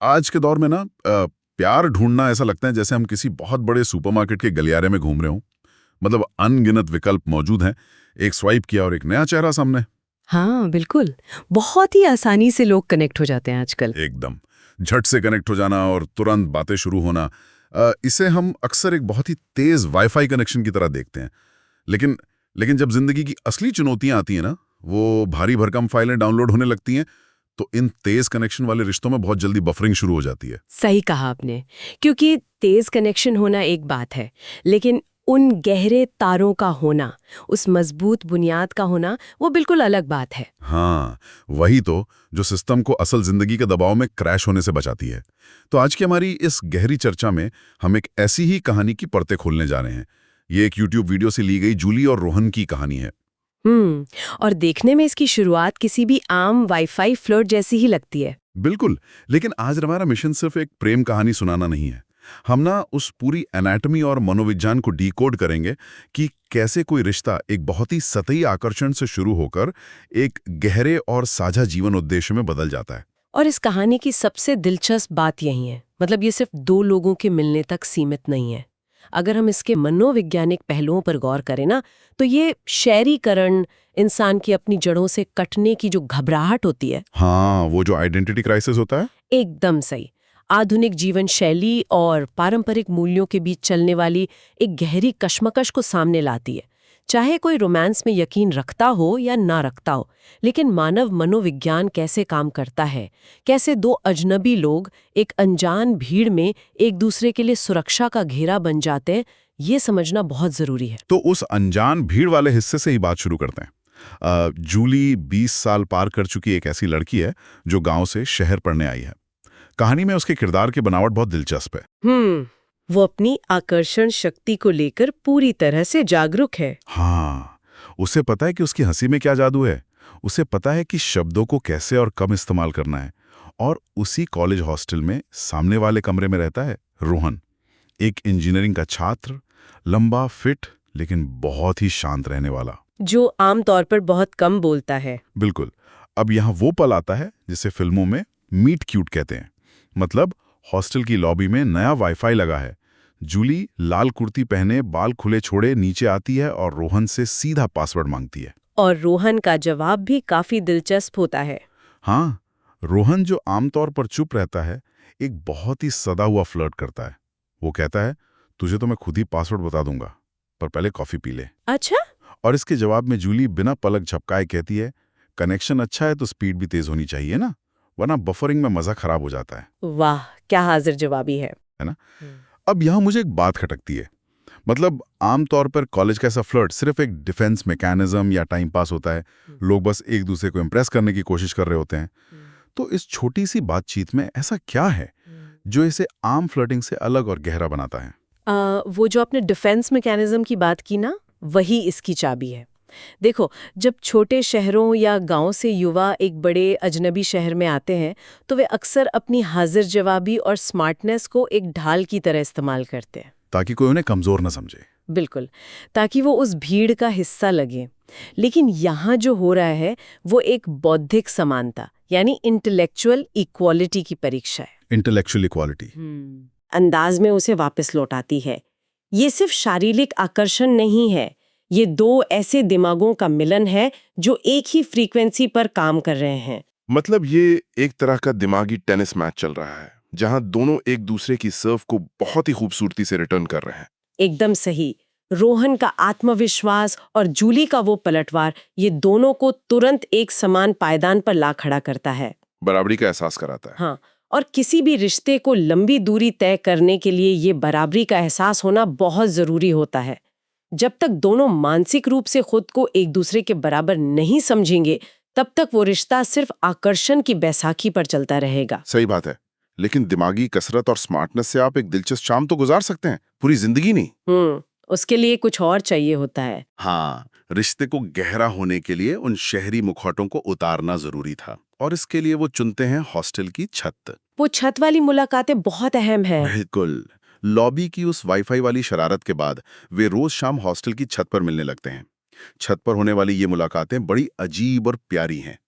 आज के दौर में ना प्यार ढूंढना ऐसा लगता है जैसे हम किसी बहुत बड़े सुपरमार्केट के गलियारे में घूम रहे हों। मतलब अनगिनत विकल्प मौजूद हैं। एक स्वाइप किया और एक नया चेहरा सामने। हाँ, बिल्कुल। बहुत ही आसानी से लोग कनेक्ट हो जाते हैं आजकल। एकदम झट से कनेक्ट हो जाना और तुरंत बातें शुरू होना। इसे हम अक्सर एक बहुत ही तेज वाईफाई कनेक्शन की तरह देखते हैं। लेकिन लेकिन जब जिंदगी की असली चुनौतियां आती हैं ना, वो भारी भरकम फाइलें डाउनलोड होने लगती हैं, तो इन तेज कनेक्शन वाले रिश्तों में बहुत जल्दी बफरिंग शुरू हो जाती है। सही कहा आपने। क्योंकि तेज कनेक्शन होना एक बात है, लेकिन उन गहरे तारों का होना, उस मजबूत बुनियाद का होना, वो बिल्कुल अलग बात है। हाँ, वही तो जो सिस्टम को असल जिंदगी के दबाव में क्रैश होने से बचाती है। तो आज की हमारी इस गहरी चर्चा में हम एक ऐसी ही कहानी की परतें खोलने जा रहे हैं। ये एक यूट्यूब वीडियो से ली गई जूली और रोहन की कहानी है। और देखने में इसकी शुरुआत किसी भी आम वाईफाई फ्लर्ट जैसी ही लगती है। बिल्कुल, लेकिन आज हमारा मिशन सिर्फ एक प्रेम कहानी सुनाना नहीं है। हम ना उस पूरी एनाटॉमी और मनोविज्ञान को डिकोड करेंगे कि कैसे कोई रिश्ता एक बहुत ही सतही आकर्षण से शुरू होकर एक गहरे और साझा जीवन उद्देश्य में बदल जाता है। और इस कहानी की सबसे दिलचस्प बात यही है, मतलब ये सिर्फ दो लोगों के मिलने तक सीमित नहीं है। अगर हम इसके मनोवैज्ञानिक पहलुओं पर गौर करें ना, तो ये शहरीकरण, इंसान की अपनी जड़ों से कटने की जो घबराहट होती है। हाँ, वो जो आइडेंटिटी क्राइसिस होता है। एकदम सही। आधुनिक जीवन शैली और पारंपरिक मूल्यों के बीच चलने वाली एक गहरी कश्मकश को सामने लाती है। चाहे कोई रोमांस में यकीन रखता हो या ना रखता हो, लेकिन मानव मनोविज्ञान कैसे काम करता है, कैसे दो अजनबी लोग एक अनजान भीड़ में एक दूसरे के लिए सुरक्षा का घेरा बन जाते हैं, ये समझना बहुत जरूरी है। तो उस अनजान भीड़ वाले हिस्से से ही बात शुरू करते हैं। जूली 20 साल पार कर चुकी एक ऐसी लड़की है जो गांव से शहर पढ़ने आई है। कहानी में उसके किरदार की बनावट बहुत दिलचस्प है। वो अपनी आकर्षण शक्ति को लेकर पूरी तरह से जागरूक है। हाँ, उसे पता है कि उसकी हंसी में क्या जादू है। उसे पता है कि शब्दों को कैसे और कम इस्तेमाल करना है। और उसी कॉलेज हॉस्टल में सामने वाले कमरे में रहता है रोहन, एक इंजीनियरिंग का छात्र, लंबा, फिट, लेकिन बहुत ही शांत रहने वाला, जो आमतौर पर बहुत कम बोलता है। बिल्कुल। अब यहाँ वो पल आता है जिसे फिल्मों में मीट क्यूट कहते हैं। मतलब हॉस्टल की लॉबी में नया वाईफाई लगा है। जूली लाल कुर्ती पहने, बाल खुले छोड़े नीचे आती है और रोहन से सीधा पासवर्ड मांगती है। और रोहन का जवाब भी काफी दिलचस्प होता है। हाँ, रोहन जो आमतौर पर चुप रहता है, एक बहुत ही सदा हुआ फ्लर्ट करता है। वो कहता है, तुझे तो मैं खुद ही पासवर्ड बता दूंगा, पर पहले कॉफी पी ले। अच्छा। और इसके जवाब में जूली बिना पलक झपकाए कहती है, कनेक्शन अच्छा है तो स्पीड भी तेज होनी चाहिए ना, वरना बफरिंग में मजा खराब हो जाता है। वाह, क्या हाजिर जवाबी है ना? अब यहाँ मुझे एक बात खटकती है। मतलब आमतौर पर कॉलेज का ऐसा फ्लर्ट सिर्फ एक डिफेंस मैकेनिज्म या टाइम पास होता है। लोग बस एक दूसरे को इम्प्रेस करने की कोशिश कर रहे होते हैं। तो इस छोटी सी बातचीत में ऐसा क्या है जो इसे आम फ्लर्टिंग से अलग और गहरा बनाता है? वो जो आपने डिफेंस मैकेनिज्म की बात की ना, वही इसकी चाबी है। देखो, जब छोटे शहरों या गांव से युवा एक बड़े अजनबी शहर में आते हैं, तो वे अक्सर अपनी हाजिर जवाबी और स्मार्टनेस को एक ढाल की तरह इस्तेमाल करते हैं। ताकि कोई उन्हें कमजोर न समझे। बिल्कुल, ताकि वो उस भीड़ का हिस्सा लगे। लेकिन यहाँ जो हो रहा है, वो एक बौद्धिक समानता यानी इंटेलेक्चुअल इक्वालिटी की परीक्षा है। इंटेलेक्चुअल इक्वालिटी अंदाज में उसे वापस लौटाती है। ये सिर्फ शारीरिक आकर्षण नहीं है, ये दो ऐसे दिमागों का मिलन है जो एक ही फ्रीक्वेंसी पर काम कर रहे हैं। मतलब ये एक तरह का दिमागी टेनिस मैच चल रहा है, जहां दोनों एक दूसरे की सर्व को बहुत ही खूबसूरती से रिटर्न कर रहे हैं। एकदम सही। रोहन का आत्मविश्वास और जूली का वो पलटवार, ये दोनों को तुरंत एक समान पायदान पर ला खड़ा करता है। बराबरी का एहसास कराता है। हाँ, और किसी भी रिश्ते को लंबी दूरी तय करने के लिए ये बराबरी का एहसास होना बहुत जरूरी होता है। जब तक दोनों मानसिक रूप से खुद को एक दूसरे के बराबर नहीं समझेंगे, तब तक वो रिश्ता सिर्फ आकर्षण की बैसाखी पर चलता रहेगा। सही बात है, लेकिन दिमागी कसरत और स्मार्टनेस से आप एक दिलचस्प शाम तो गुजार सकते हैं, पूरी जिंदगी नहीं। उसके लिए कुछ और चाहिए होता है। हाँ, रिश्ते को गहरा होने के लिए उन शहरी मुखौटों को उतारना जरूरी था, और इसके लिए वो चुनते हैं हॉस्टल की छत। वो छत वाली मुलाकातें बहुत अहम है। बिल्कुल। लॉबी की उस वाईफाई वाली शरारत के बाद वे रोज शाम हॉस्टल की छत पर मिलने लगते हैं। छत पर होने वाली ये मुलाकातें बड़ी अजीब और प्यारी हैं।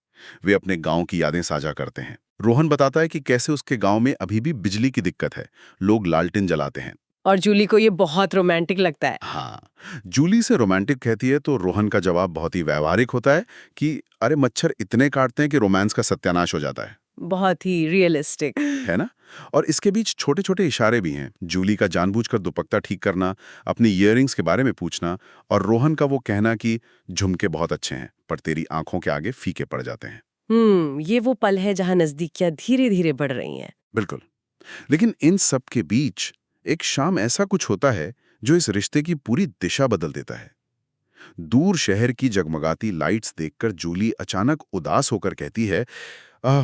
वे अपने गांव की यादें साझा करते हैं। रोहन बताता है कि कैसे उसके गांव में अभी भी बिजली की दिक्कत है, लोग लालटेन जलाते हैं। और जूली को ये बहुत रोमांटिक लगता है। हाँ, जूली से रोमांटिक कहती है तो रोहन का जवाब बहुत ही व्यावहारिक होता है कि अरे मच्छर इतने काटते हैं कि रोमांस का सत्यानाश हो जाता है। बहुत ही रियलिस्टिक। है ना? और इसके बीच छोटे-छोटे इशारे भी हैं। जूली का जानबूझकर दुपट्टा ठीक करना, अपनी इयररिंग्स के बारे में पूछना और रोहन का वो कहना कि झुमके बहुत अच्छे हैं, पर तेरी आंखों के आगे फीके पड़ जाते हैं। ये वो पल है जहां नजदीकियां धीरे-धीरे बढ़ रही हैं। बिल्कुल। लेकिन इन सब के बीच एक शाम ऐसा कुछ होता है जो इस रिश्ते की पूरी दिशा बदल देता है। दूर शहर की जगमगाती लाइट्स देखकर जूली अचानक उदास होकर कहती है, "आह,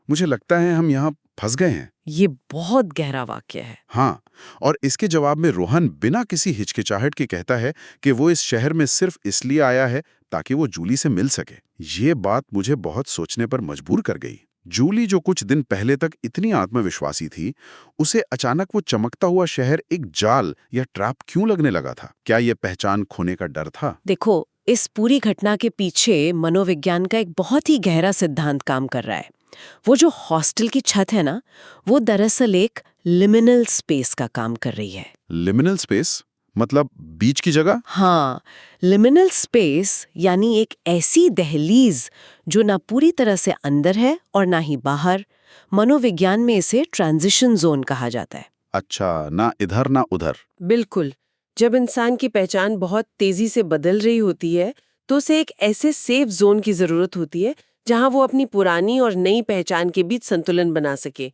मुझे लगता है हम यहाँ फंस गए हैं।" ये बहुत गहरा वाक्य है। हाँ, और इसके जवाब में रोहन बिना किसी हिचकिचाहट के कहता है कि वो इस शहर में सिर्फ इसलिए आया है ताकि वो जूली से मिल सके। ये बात मुझे बहुत सोचने पर मजबूर कर गई। जूली जो कुछ दिन पहले तक इतनी आत्मविश्वासी थी, उसे अचानक वो चमकता हुआ शहर एक जाल या ट्रैप क्यों लगने लगा था? क्या ये पहचान खोने का डर था? देखो, इस पूरी घटना के पीछे मनोविज्ञान का एक बहुत ही गहरा सिद्धांत काम कर रहा है। वो जो हॉस्टल की छत है ना, वो दरअसल एक लिमिनल स्पेस का काम कर रही है। लिमिनल स्पेस मतलब बीच की जगह? हाँ, लिमिनल स्पेस यानी एक ऐसी दहलीज जो ना पूरी तरह से अंदर है और ना ही बाहर। मनोविज्ञान में इसे ट्रांजिशन जोन कहा जाता है। अच्छा, ना इधर ना उधर। बिल्कुल। जब इंसान की पहचान बहुत तेजी से बदल रही होती है, तो उसे एक ऐसे सेफ जोन की जरूरत होती है जहां वो अपनी पुरानी और नई पहचान के बीच संतुलन बना सके।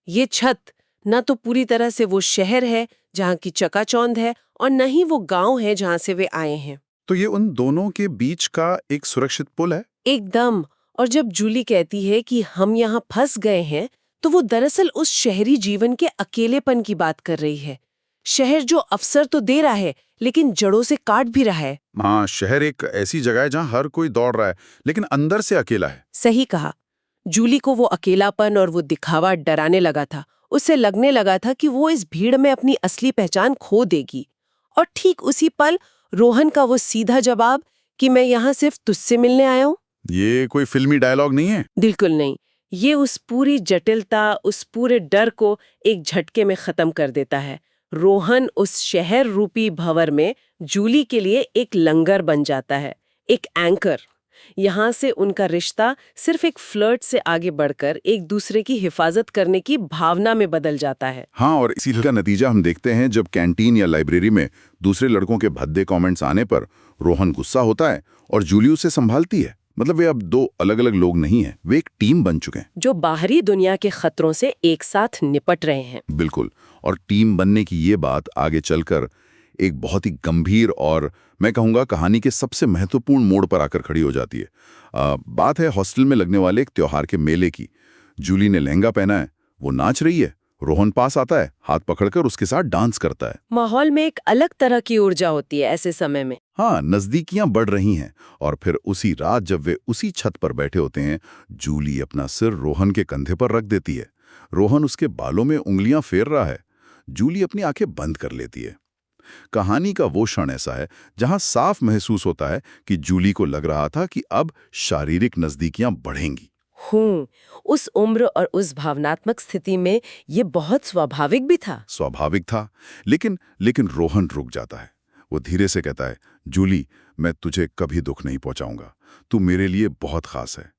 ये छत न तो पूरी तरह से वो शहर है जहां की चकाचौंध है और न ही वो गांव है जहां से वे आए हैं। तो ये उन दोनों के बीच का एक सुरक्षित पुल है? एकदम। और जब जूली कहती है कि हम यहाँ फंस गए हैं, तो वो दरअसल उस शहरी जीवन के अकेलेपन की बात कर रही है। शहर जो अवसर तो दे रहा है, लेकिन जड़ों से काट भी रहा है। हाँ, शहर एक ऐसी जगह है जहाँ हर कोई दौड़ रहा है, लेकिन अंदर से अकेला है। सही कहा। जूली को वो अकेलापन और वो दिखावा डराने लगा था। उसे लगने लगा था कि वो इस भीड़ में अपनी असली पहचान खो देगी। और ठीक उसी पल रोहन का वो सीधा जवाब कि मैं यहाँ सिर्फ तुझसे मिलने आया हूँ। ये कोई फिल्मी डायलॉग नहीं है। बिल्कुल नहीं। ये उस पूरी जटिलता, उस पूरे डर को एक झटके में खत्म कर देता है। रोहन उस शहर रूपी भंवर में जूली के लिए एक लंगर बन जाता है, एक एंकर। यहाँ से उनका रिश्ता सिर्फ एक फ्लर्ट से आगे बढ़कर एक दूसरे की हिफाजत करने की भावना में बदल जाता है। हाँ, और इसी का नतीजा हम देखते हैं जब कैंटीन या लाइब्रेरी में दूसरे लड़कों के भद्दे कमेंट्स आने पर रोहन गुस्सा होता है और जूली उसे संभालती है। मतलब वे अब दो अलग-अलग लोग नहीं हैं, वे एक टीम बन चुके हैं जो बाहरी दुनिया के खतरों से एक साथ निपट रहे हैं। बिल्कुल। और टीम बनने की ये बात आगे चलकर एक बहुत ही गंभीर और मैं कहूँगा कहानी के सबसे महत्वपूर्ण मोड़ पर आकर खड़ी हो जाती है। बात है हॉस्टल में लगने वाले एक त्योहार के मेले की। जूली ने लहंगा पहना है, वो नाच रही है। रोहन पास आता है, हाथ पकड़कर उसके साथ डांस करता है। माहौल में एक अलग तरह की ऊर्जा होती है ऐसे समय में। हाँ, नजदीकियां बढ़ रही हैं। और फिर उसी रात जब वे उसी छत पर बैठे होते हैं, जूली अपना सिर रोहन के कंधे पर रख देती है। रोहन उसके बालों में उंगलियां फेर रहा है। जूली अपनी आंखें बंद कर लेती है। कहानी का वो क्षण ऐसा है जहां साफ महसूस होता है कि जूली को लग रहा था कि अब शारीरिक नजदीकियां बढ़ेंगी। उस उम्र और उस भावनात्मक स्थिति में ये बहुत स्वाभाविक भी था। स्वाभाविक था, लेकिन रोहन रुक जाता है। वो धीरे से कहता है, जूली, मैं तुझे कभी दुख नहीं पहुंचाऊंगा। तू मेरे लिए बहुत खास है।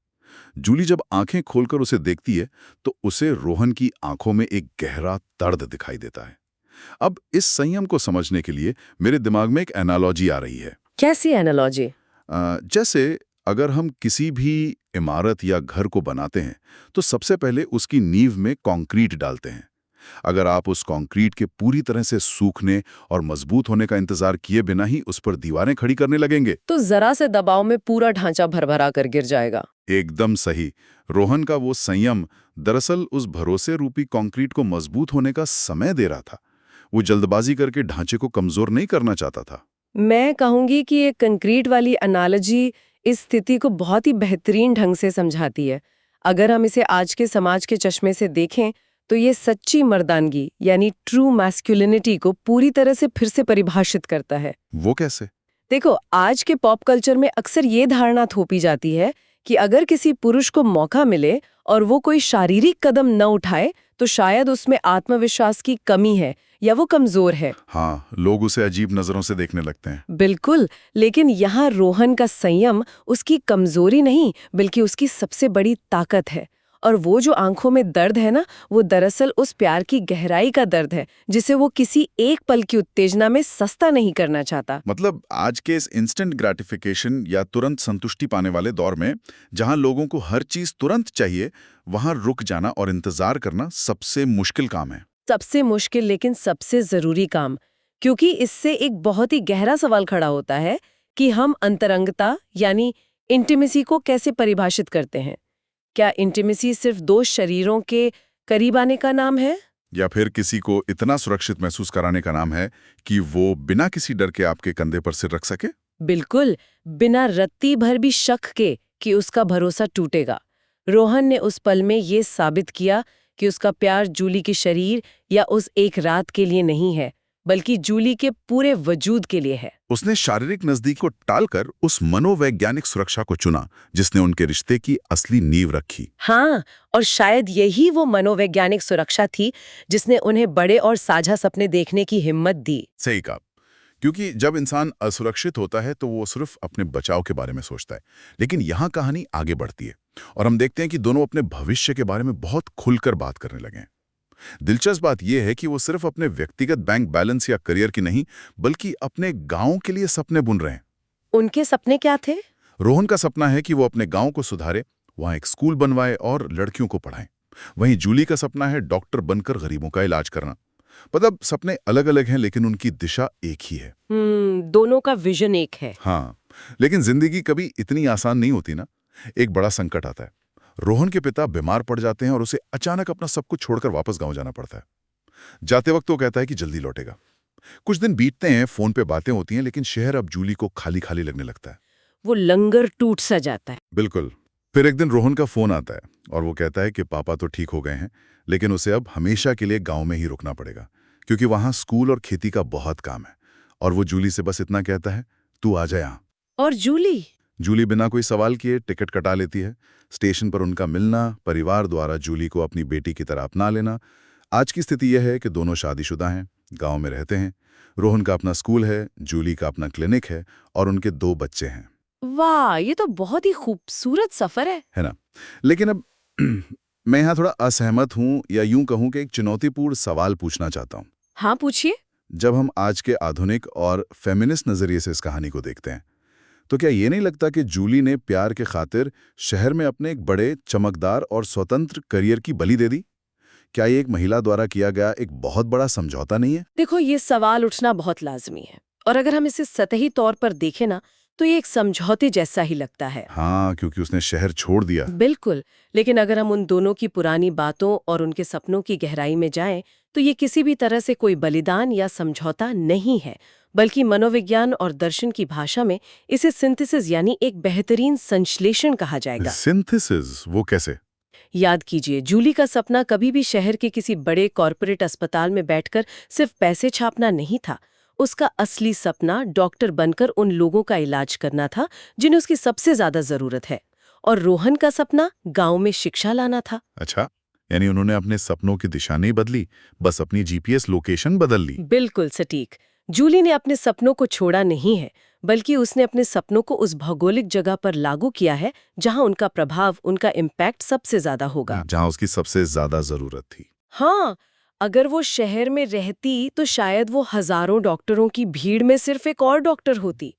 जूली जब आंखें खोलकर उसे देखती है तो उसे रोहन की आंखों में एक गहरा दर्द दिखाई देता है। अब इस संयम को समझने के लिए मेरे दिमाग में एक एनालॉजी आ रही है। कैसी एनालॉजी? जैसे अगर हम किसी भी इमारत या घर को बनाते हैं तो सबसे पहले उसकी नींव में कंक्रीट डालते हैं। अगर आप उस कंक्रीट के पूरी तरह से सूखने और मजबूत होने का इंतजार किए बिना ही उस पर दीवारें खड़ी करने लगेंगे तो जरा से दबाव में पूरा ढांचा भरभरा कर गिर जाएगा। एकदम सही। रोहन का वो संयम दरअसल उस भरोसे रूपी कंक्रीट को मजबूत होने का समय दे रहा था। वो जल्दबाजी करके ढांचे को कमजोर नहीं करना चाहता था। मैं कहूंगी कि ये कंक्रीट वाली एनालॉजी इस स्थिति को बहुत ही बेहतरीन ढंग से समझाती है। अगर हम इसे आज के समाज के चश्मे से देखें तो ये सच्ची मर्दानगी यानी ट्रू मैस्कुलिनिटी को पूरी तरह से फिर से परिभाषित करता है। वो कैसे? देखो, आज के पॉप कल्चर में अक्सर ये धारणा थोपी जाती है कि अगर किसी पुरुष को मौका मिले और वो कोई शारीरिक कदम न उठाए तो शायद उसमें आत्मविश्वास की कमी है या वो कमजोर है। हाँ, लोग उसे अजीब नजरों से देखने लगते हैं। बिल्कुल, लेकिन यहाँ रोहन का संयम उसकी कमजोरी नहीं बल्कि उसकी सबसे बड़ी ताकत है। और वो जो आंखों में दर्द है ना, वो दरअसल उस प्यार की गहराई का दर्द है जिसे वो किसी एक पल की उत्तेजना में सस्ता नहीं करना चाहता। मतलब आज के इस इंस्टेंट ग्रेटिफिकेशन या तुरंत संतुष्टि पाने वाले दौर में जहां लोगों को हर चीज तुरंत चाहिए, वहां रुक जाना और इंतजार करना सबसे मुश्किल काम है। सबसे मुश्किल लेकिन सबसे जरूरी काम, क्योंकि इससे एक बहुत ही गहरा सवाल खड़ा होता है कि हम अंतरंगता यानी इंटीमेसी को कैसे परिभाषित करते हैं। क्या इंटीमेसी सिर्फ दो शरीरों के करीब आने का नाम है? या फिर किसी को इतना सुरक्षित महसूस कराने का नाम है कि वो बिना किसी डर के आपके कंधे पर सिर रख सके? बिल्कुल, बिना रत्ती भर भी शक के कि उसका भरोसा टूटेगा। रोहन ने उस पल में ये साबित किया कि उसका प्यार जूली के शरीर या उस एक रात के लिए नहीं है, बल्कि जूली के पूरे वजूद के लिए है। उसने शारीरिक नजदीक को टालकर उस मनोवैज्ञानिक सुरक्षा को चुना जिसने उनके रिश्ते की असली नींव रखी। हाँ, और शायद यही वो मनोवैज्ञानिक सुरक्षा थी जिसने उन्हें बड़े और साझा सपने देखने की हिम्मत दी। सही कहा, क्योंकि जब इंसान असुरक्षित होता है तो वो सिर्फ अपने बचाव के बारे में सोचता है। लेकिन यहाँ कहानी आगे बढ़ती है और हम देखते हैं कि दोनों अपने भविष्य के बारे में बहुत खुलकर बात करने लगे हैं। दिलचस्प बात यह है कि वो सिर्फ अपने व्यक्तिगत बैंक बैलेंस या करियर की नहीं, बल्कि अपने गांव के लिए सपने बुन रहे हैं। उनके सपने क्या थे? रोहन का सपना है कि वो अपने गांव को सुधारे, वहां एक स्कूल बनवाए और लड़कियों को पढ़ाए। वहीं जूली का सपना है डॉक्टर बनकर गरीबों का इलाज करना। मतलब सपने अलग अलग हैं लेकिन उनकी दिशा एक ही है। दोनों का विजन एक है। हाँ, लेकिन जिंदगी कभी इतनी आसान नहीं होती ना। एक बड़ा संकट आता है। रोहन के पिता बीमार पड़ जाते हैं और उसे अचानक अपना सब कुछ छोड़कर वापस गांव जाना पड़ता है। जाते वक्त वो कहता है कि जल्दी लौटेगा। कुछ दिन बीतते हैं, फोन पे बातें होती हैं, लेकिन शहर अब जूली को खाली खाली लगने लगता है। वो लंगर टूट सा जाता है। बिल्कुल। फिर एक दिन रोहन का फोन आता है और वो कहता है कि पापा तो ठीक हो गए हैं, लेकिन उसे अब हमेशा के लिए गांव में ही रुकना पड़ेगा, क्योंकि वहां स्कूल और खेती का बहुत काम है। और वो जूली से बस इतना कहता है, तू आ जा यहाँ। और जूली बिना कोई सवाल किए टिकट कटा लेती है। स्टेशन पर उनका मिलना, परिवार द्वारा जूली को अपनी बेटी की तरह अपना लेना। आज की स्थिति यह है कि दोनों शादीशुदा हैं, गांव में रहते हैं। रोहन का अपना स्कूल है, जूली का अपना क्लिनिक है और उनके 2 बच्चे हैं। वाह, ये तो बहुत ही खूबसूरत सफर है ना? लेकिन अब मैं यहाँ थोड़ा असहमत हूँ, या यूं कहूँ कि एक चुनौतीपूर्ण सवाल पूछना चाहता हूँ। हाँ, पूछिए। जब हम आज के आधुनिक और फेमिनिस्ट नजरिए से इस कहानी को देखते हैं, तो क्या ये नहीं लगता कि जूली ने प्यार के खातिर शहर में अपने एक बड़े, चमकदार और स्वतंत्र करियर की बलि दे दी? क्या ये एक महिला द्वारा किया गया एक बहुत बड़ा समझौता नहीं है? देखो, ये सवाल उठना बहुत लाजमी है, और अगर हम इसे सतही तौर पर देखें ना, तो ये एक समझौते जैसा ही लगता है। हाँ, क्योंकि उसने शहर छोड़ दिया। बिल्कुल, लेकिन अगर हम उन दोनों की पुरानी बातों और उनके सपनों की गहराई में जाएं, तो ये किसी भी तरह से कोई बलिदान या समझौता नहीं है, बल्कि मनोविज्ञान और दर्शन की भाषा में इसे सिंथेसिस यानी एक बेहतरीन संश्लेषण कहा जाएगा। सिंथेसिस? वो कैसे? याद कीजिए, जूली का सपना कभी भी शहर के किसी बड़े कॉरपोरेट अस्पताल में बैठकर सिर्फ पैसे छापना नहीं था। उसका असली सपना डॉक्टर बनकर उन लोगों का इलाज करना था जिन्हें उसकी सबसे ज्यादा जरूरत है। और रोहन का सपना गांव में शिक्षा लाना था। अच्छा, यानी उन्होंने अपने सपनों की दिशा नहीं बदली, बस अपनी जीपीएस लोकेशन बदल ली। बिल्कुल सटीक। जूली ने अपने सपनों को छोड़ा नहीं है, बल्कि उसने अपने सपनों को उस भौगोलिक जगह पर लागू किया है जहां उनका प्रभाव, उनका इम्पैक्ट सबसे ज्यादा होगा, जहां उसकी सबसे ज्यादा जरूरत थी। हाँ, अगर वो शहर में रहती तो शायद वो हजारों डॉक्टरों की भीड़ में सिर्फ एक और डॉक्टर होती,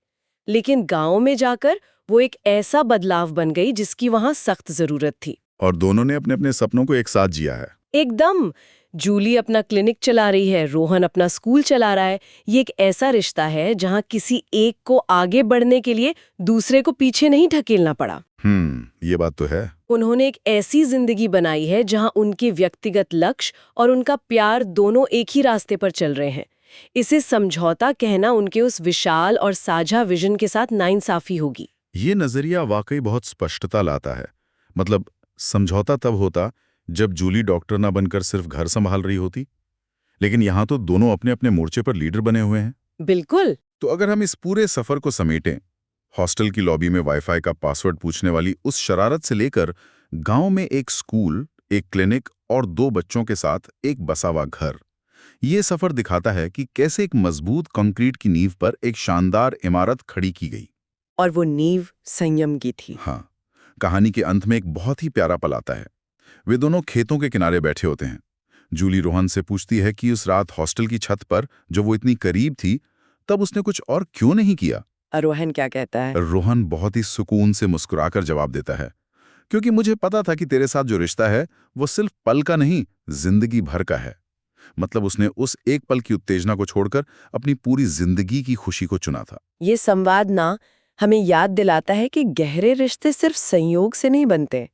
लेकिन गांव में जाकर वो एक ऐसा बदलाव बन गई जिसकी वहां सख्त जरूरत थी। और दोनों ने अपने अपने सपनों को एक साथ जिया है। एकदम। जूली अपना क्लिनिक चला रही है, रोहन अपना स्कूल चला रहा है। ये एक ऐसा रिश्ता है जहां किसी एक को आगे बढ़ने के लिए दूसरे को पीछे नहीं ढकेलना पड़ा। ये बात तो है। उन्होंने एक ऐसी जिंदगी बनाई है जहां उनके व्यक्तिगत लक्ष्य और उनका प्यार दोनों एक ही रास्ते पर चल रहे हैं। इसे समझौता कहना उनके उस विशाल और साझा विजन के साथ नाइंसाफी होगी। ये नजरिया वाकई बहुत स्पष्टता लाता है। मतलब समझौता तब होता जब जूली डॉक्टर ना बनकर सिर्फ घर संभाल रही होती, लेकिन यहाँ तो दोनों अपने अपने मोर्चे पर लीडर बने हुए हैं। बिल्कुल। तो अगर हम इस पूरे सफर को समेटें, हॉस्टल की लॉबी में वाईफाई का पासवर्ड पूछने वाली उस शरारत से लेकर गांव में एक स्कूल, एक क्लिनिक और 2 बच्चों के साथ एक बसा हुआ घर। ये सफर दिखाता है कि कैसे एक मजबूत कंक्रीट की नींव पर एक शानदार इमारत खड़ी की गई। और वो नींव संयम की थी। हाँ, कहानी के अंत में एक बहुत ही प्यारा पल आता है। वे दोनों खेतों के किनारे बैठे होते हैं। जूली रोहन से पूछती है कि उस रात हॉस्टल की छत पर जो वो इतनी करीब थी, तब उसने कुछ और क्यों नहीं किया। रोहन क्या कहता है? रोहन बहुत ही सुकून से मुस्कुराकर जवाब देता है, क्योंकि मुझे पता था कि तेरे साथ जो रिश्ता है वो सिर्फ पल का नहीं, जिंदगी भर का है। मतलब उसने उस एक पल की उत्तेजना को छोड़कर अपनी पूरी जिंदगी की खुशी को चुना था। ये संवाद ना हमें याद दिलाता है कि गहरे रिश्ते सिर्फ संयोग से नहीं बनते,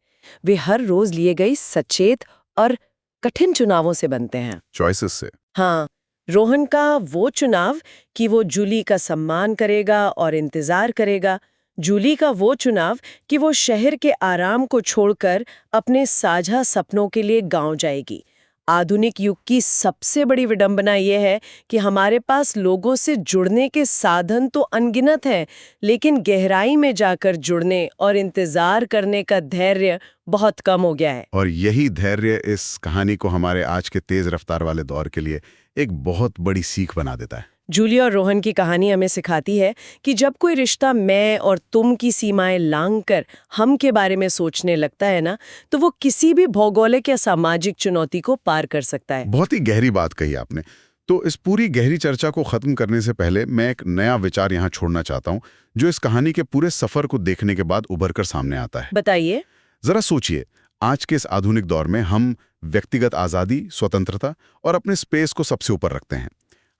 वे हर रोज लिए गए सचेत और कठिन चुनावों से बनते हैं। चॉइसेस से। हाँ, रोहन का वो चुनाव कि वो जूली का सम्मान करेगा और इंतजार करेगा, जूली का वो चुनाव कि वो शहर के आराम को छोड़कर अपने साझा सपनों के लिए गांव जाएगी। आधुनिक युग की सबसे बड़ी विडंबना ये है कि हमारे पास लोगों से जुड़ने के साधन तो अनगिनत हैं, लेकिन गहराई में जाकर जुड़ने और इंतजार करने का धैर्य बहुत कम हो गया है। और यही धैर्य इस कहानी को हमारे आज के तेज रफ्तार वाले दौर के लिए एक बहुत बड़ी सीख बना देता है। जूली और रोहन की कहानी हमें सिखाती है कि जब कोई रिश्ता मैं और तुम की सीमाएं लांघकर हम के बारे में सोचने लगता है ना, तो वो किसी भी भौगोलिक या सामाजिक चुनौती को पार कर सकता है। बहुत ही गहरी बात कही आपने। तो इस पूरी गहरी चर्चा को खत्म करने से पहले मैं एक नया विचार यहाँ छोड़ना चाहता हूँ, जो इस कहानी के पूरे सफर को देखने के बाद उभर कर सामने आता है। बताइए। जरा सोचिए, आज के इस आधुनिक दौर में हम व्यक्तिगत आज़ादी, स्वतंत्रता और अपने स्पेस को सबसे ऊपर रखते हैं।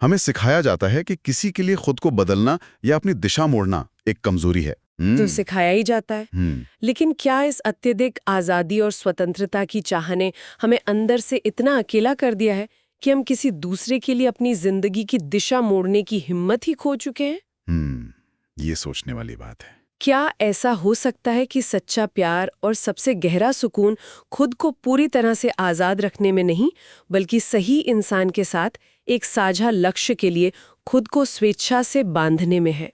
हमें सिखाया जाता है कि किसी के लिए खुद को बदलना या अपनी दिशा मोड़ना एक कमजोरी है। तो सिखाया ही जाता है। लेकिन क्या इस अत्यधिक आज़ादी और स्वतंत्रता की चाह ने हमें अंदर से इतना अकेला कर दिया है कि हम किसी दूसरे के लिए अपनी जिंदगी की दिशा मोड़ने की हिम्मत ही खो चुके हैं? ये सोचने वाली बात है। क्या ऐसा हो सकता है कि सच्चा प्यार और सबसे गहरा सुकून खुद को पूरी तरह से आज़ाद रखने में नहीं, बल्कि सही इंसान के साथ एक साझा लक्ष्य के लिए खुद को स्वेच्छा से बांधने में है?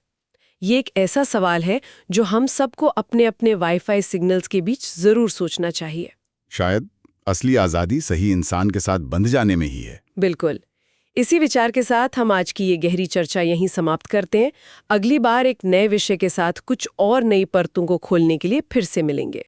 ये एक ऐसा सवाल है जो हम सबको अपने अपने वाईफाई सिग्नल्स के बीच जरूर सोचना चाहिए। शायद असली आज़ादी सही इंसान के साथ बंध जाने में ही है। बिल्कुल। इसी विचार के साथ हम आज की ये गहरी चर्चा यहीं समाप्त करते हैं। अगली बार एक नए विषय के साथ कुछ और नई परतों को खोलने के लिए फिर से मिलेंगे।